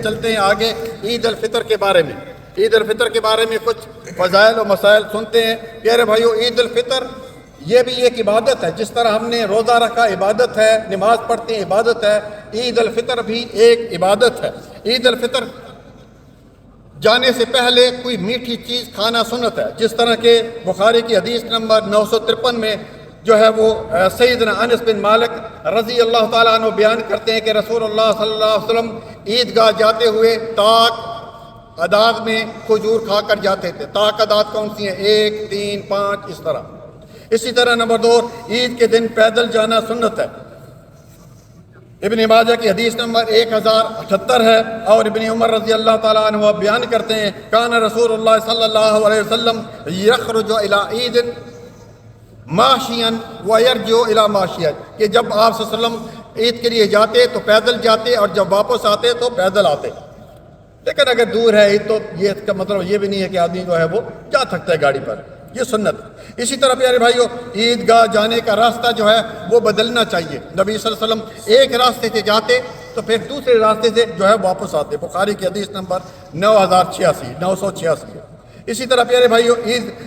چلتے ہیں آگے عید الفطر کے بارے میں۔ عید الفطر کے بارے میں کچھ فضائل و مسائل سنتے ہیں۔ پیارے بھائیو، عید الفطر یہ بھی ایک عبادت ہے، جس طرح ہم نے روزہ رکھا عبادت ہے، نماز پڑھتے ہیں عبادت ہے، عید الفطر بھی ایک عبادت ہے۔ عید الفطر جانے سے پہلے کوئی میٹھی چیز کھانا سنت ہے، جس طرح کہ بخاری کی حدیث نمبر 953 میں جو ہے وہ سیدنا انس بن مالک رضی اللہ تعالیٰ عنہ بیان کرتے ہیں کہ رسول اللہ صلی اللہ علیہ وسلم عیدگاہ جاتے ہوئے تاک عداد میں کھجور کھا کر جاتے تھے۔ تاک عداد کون سی ہیں؟ 1، 3، 5 اس طرح۔ اسی طرح نمبر 2، عید کے دن پیدل جانا سنت ہے۔ ابن ماجہ کی حدیث نمبر 1078 ہے، اور ابن عمر رضی اللہ تعالیٰ عنہ بیان کرتے ہیں کان رسول اللہ صلی اللہ علیہ وسلم یخرج الی عید ماشیا ویرجع الی ماشیا، کہ جب آپ صلی اللہ علیہ وسلم عید کے لیے جاتے تو پیدل جاتے، اور جب واپس آتے تو پیدل آتے۔ لیکن اگر دور ہے عید تو یہ اس کا مطلب یہ بھی نہیں ہے کہ آدمی جو ہے وہ جا سکتا ہے گاڑی پر، یہ سنت۔ اسی طرح پیارے بھائیو، عیدگاہ جانے کا راستہ جو ہے وہ بدلنا چاہیے۔ نبی صلی اللہ علیہ وسلم ایک راستے سے جاتے تو پھر دوسرے راستے سے جو ہے واپس آتے۔ بخاری کی حدیث نمبر 986 ہے۔ اسی طرح پیارے بھائیو،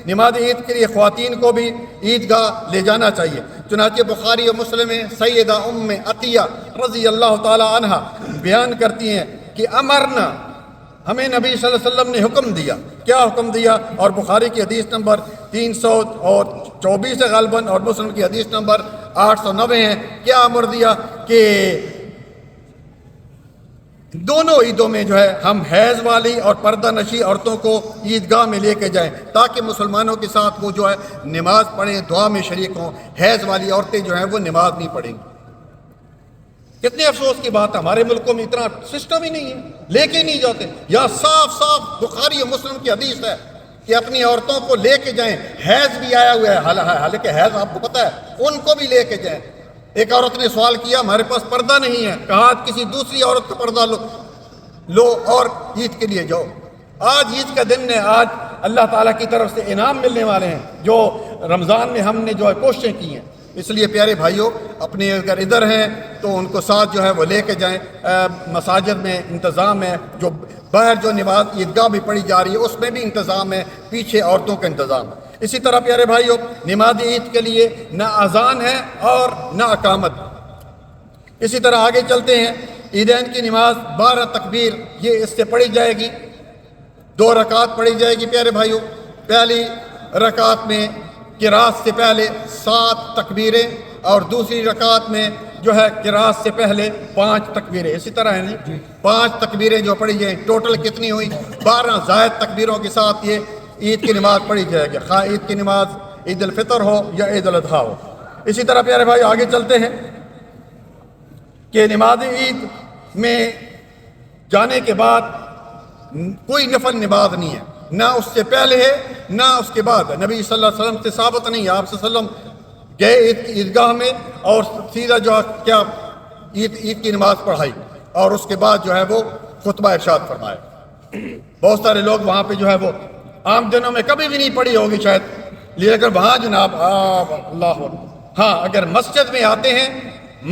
نماز عید کے لیے خواتین کو بھی عیدگاہ لے جانا چاہیے۔ چنانچہ بخاری و مسلم میں سیدہ ام عطیہ رضی اللہ تعالی عنہ بیان کرتی ہیں کہ امرنا، ہمیں نبی صلی اللہ علیہ وسلم نے حکم دیا۔ کیا حکم دیا؟ اور بخاری کی حدیث نمبر 324 ہے غالباً، اور مسلم کی حدیث نمبر 890 ہے۔ کیا امر دیا کہ دونوں عیدوں میں جو ہے ہم حیض والی اور پردہ نشی عورتوں کو عیدگاہ میں لے کے جائیں، تاکہ مسلمانوں کے ساتھ وہ جو ہے نماز پڑھیں، دعا میں شریک ہوں۔ حیض والی عورتیں جو ہیں وہ نماز نہیں پڑھیں گی۔ کتنے افسوس کی بات ہے، ہمارے ملکوں میں اتنا سسٹم ہی نہیں ہے، لے کے نہیں جاتے۔ یا صاف صاف بخاری و مسلم کی حدیث ہے کہ اپنی عورتوں کو لے کے جائیں۔ حیض بھی آیا ہوا ہے، حالانکہ حیض آپ کو پتہ ہے، ان کو بھی لے کے جائیں۔ ایک عورت نے سوال کیا ہمارے پاس پردہ نہیں ہے، کہا کسی دوسری عورت کا پردہ لو اور عید کے لیے جاؤ۔ آج عید کا دن ہے، آج اللہ تعالیٰ کی طرف سے انعام ملنے والے ہیں جو رمضان میں ہم نے جو ہے کوششیں کی ہیں۔ اس لیے پیارے بھائیوں، اپنے اگر ادھر ہیں تو ان کو ساتھ جو ہے وہ لے کے جائیں۔ مساجد میں انتظام ہے، جو باہر جو نماز عیدگاہ بھی پڑھی جا رہی ہے اس میں بھی انتظام ہے، پیچھے عورتوں کا انتظام ہے۔ اسی طرح پیارے بھائیوں، نماز عید کے لیے نہ اذان ہے اور نہ اقامت۔ اسی طرح آگے چلتے ہیں، عیدین کی نماز 12 تکبیر یہ اس سے پڑھی جائے گی، 2 رکعت پڑھی جائے گی پیارے بھائیوں۔ پہلی رکعت میں قراءت سے پہلے 7 تکبیریں، اور دوسری رکعت میں جو ہے قراءت سے پہلے 5 تکبیریں۔ اسی طرح ہے نہیں، 5 تکبیریں جو پڑھی جائیں، ٹوٹل کتنی ہوئی؟ 12 زائد تکبیروں کے ساتھ یہ عید کی نماز پڑھی جائے گی، خواہ عید کی نماز عید الفطر ہو یا عید الاضحیٰ ہو۔ اسی طرح پیارے بھائی آگے چلتے ہیں کہ نماز عید میں جانے کے بعد کوئی نفل نماز نہیں ہے، نہ اس سے پہلے ہے نہ اس کے بعد ہے۔ نبی صلی اللہ علیہ وسلم سے ثابت نہیں ہے، آپ صلی اللہ علیہ وسلم گئے عیدگاہ میں اور سیدھا جو ہے کیا عید کی نماز پڑھائی، اور اس کے بعد جو ہے وہ خطبہ ارشاد فرمایا۔ بہت سارے لوگ وہاں پہ جو ہے وہ عام دنوں میں کبھی بھی نہیں پڑھی ہوگی شاید، لیکن وہاں جناب اللہ، ہاں اگر مسجد میں آتے ہیں،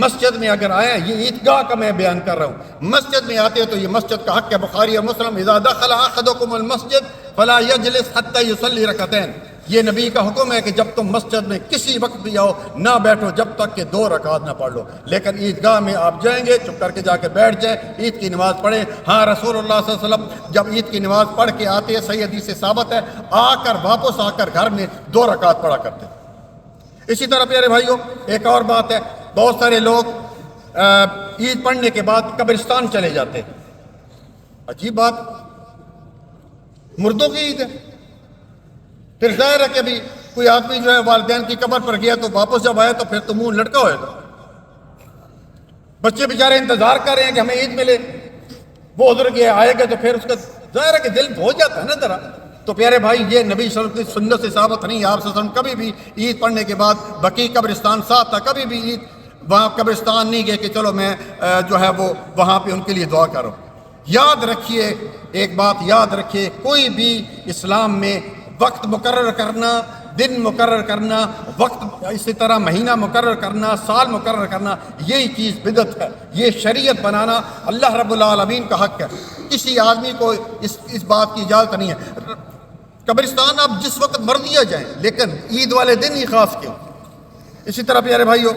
مسجد میں اگر آئے ہیں، یہ عیدگاہ کا میں بیان کر رہا ہوں، مسجد میں آتے ہیں تو یہ مسجد کا حق ہے۔ بخاری اور مسلم اذا دخل احدکم المسجد فلا یجلس حتی یصلی رکعتین، یہ نبی کا حکم ہے کہ جب تم مسجد میں کسی وقت بھی آؤ نہ بیٹھو جب تک کہ 2 رکعت نہ پڑھ لو۔ لیکن عیدگاہ میں آپ جائیں گے چپ کر کے جا کے بیٹھ جائیں، عید کی نماز پڑھیں۔ ہاں رسول اللہ صلی اللہ علیہ وسلم جب عید کی نماز پڑھ کے آتے ہیں، صحیح حدیث سے ثابت ہے، واپس آ کر گھر میں 2 رکعت پڑھا کرتے۔ اسی طرح پیارے بھائیوں ایک اور بات ہے، بہت سارے لوگ عید پڑھنے کے بعد قبرستان چلے جاتے ہیں۔ عجیب بات، مردوں کی عید ہے، پھر ظاہر ہے کہ ابھی کوئی آدمی جو ہے والدین کی قبر پر گیا تو واپس جب آیا تو پھر تو منہ لٹکا ہوئے گا۔ بچے بیچارے انتظار کر رہے ہیں کہ ہمیں عید ملے، وہ ادھر گیا آئے گا تو پھر اس کا ظاہر ہے کہ دل ہو جاتا ہے نا ذرا۔ تو پیارے بھائی یہ نبی صلی اللہ علیہ وسلم کی سنت سے ثابت نہیں ہے، آپ صلی اللہ علیہ وسلم کبھی بھی عید پڑھنے کے بعد بقیع قبرستان ساتھ تھا، کبھی بھی عید وہاں قبرستان نہیں گئے کہ چلو میں جو ہے وہ وہاں پہ ان کے لیے دعا کروں۔ یاد رکھیے ایک بات، یاد رکھیے کوئی بھی اسلام میں وقت مقرر کرنا دن مقرر کرنا، وقت اسی طرح مہینہ مقرر کرنا، سال مقرر کرنا، یہی چیز بدعت ہے، یہ شریعت بنانا اللہ رب العالمین کا حق ہے، کسی آدمی کو اس بات کی اجازت نہیں ہے۔ قبرستان آپ جس وقت مرضی آ جائیں، لیکن عید والے دن ہی خاص کیوں؟ اسی طرح پیارے بھائیو،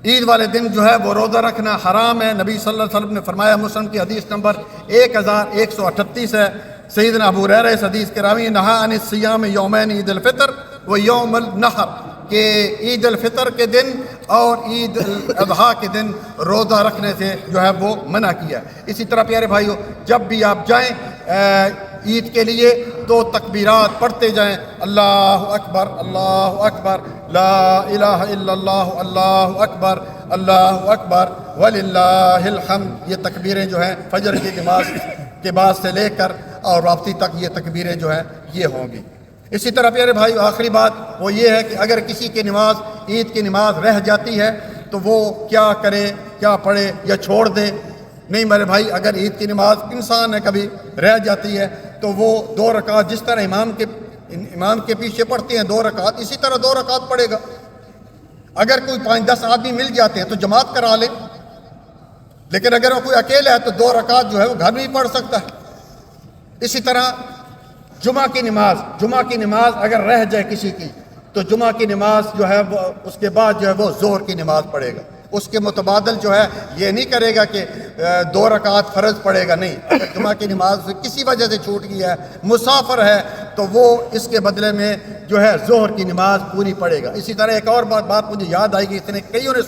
عید والے دن جو ہے وہ روزہ رکھنا حرام ہے۔ نبی صلی اللہ علیہ وسلم نے فرمایا، مسلم کی حدیث نمبر 1138 ہے، سیدنا ابو ہریرہ اس حدیث کے راوی، نہا عن الصیام یومین عید الفطر و یوم النحر، کہ عید الفطر کے دن اور عید الاضحیٰ کے دن روزہ رکھنے سے جو ہے وہ منع کیا ہے۔ اسی طرح پیارے بھائیو، جب بھی آپ جائیں عید کے لیے تو تکبیرات پڑھتے جائیں، اللہ اکبر اللہ اکبر، لا الہ الا اللہ، اللہ اکبر اللہ اکبر وللہ الحمد۔ یہ تکبیریں جو ہیں فجر کی نماز کے بعد سے لے کر اور واپسی تک یہ تکبیریں جو ہیں یہ ہوں گی۔ اسی طرح پیارے بھائی، آخری بات وہ یہ ہے کہ اگر کسی کی نماز عید کی نماز رہ جاتی ہے تو وہ کیا کرے، کیا پڑھے یا چھوڑ دے؟ نہیں میرے بھائی، اگر عید کی نماز انسان ہے کبھی رہ جاتی ہے تو وہ 2 رکعت جس طرح امام کے پیچھے پڑھتے ہیں 2 رکعت، اسی طرح 2 رکعت پڑھے گا۔ اگر کوئی 5-10 آدمی مل جاتے ہیں تو جماعت کرا لے، لیکن اگر وہ کوئی اکیلا ہے تو 2 رکعت جو ہے وہ گھر میں ہی پڑھ سکتا ہے۔ اسی طرح جمعہ کی نماز اگر رہ جائے کسی کی تو جمعہ کی نماز جو ہے وہ اس کے بعد جو ہے وہ ظہر کی نماز پڑھے گا، اس کے متبادل جو ہے یہ نہیں کرے گا کہ 2 رکعت فرض پڑھے گا، نہیں۔ اگر جمعہ کی نماز کسی وجہ سے چھوٹ گئی ہے، مسافر ہے، تو وہ اس کے بدلے میں جو ہے ظہر کی نماز پوری پڑھے گا۔ اسی طرح ایک اور بات مجھے یاد آئی کہ اس نے کئیوں نے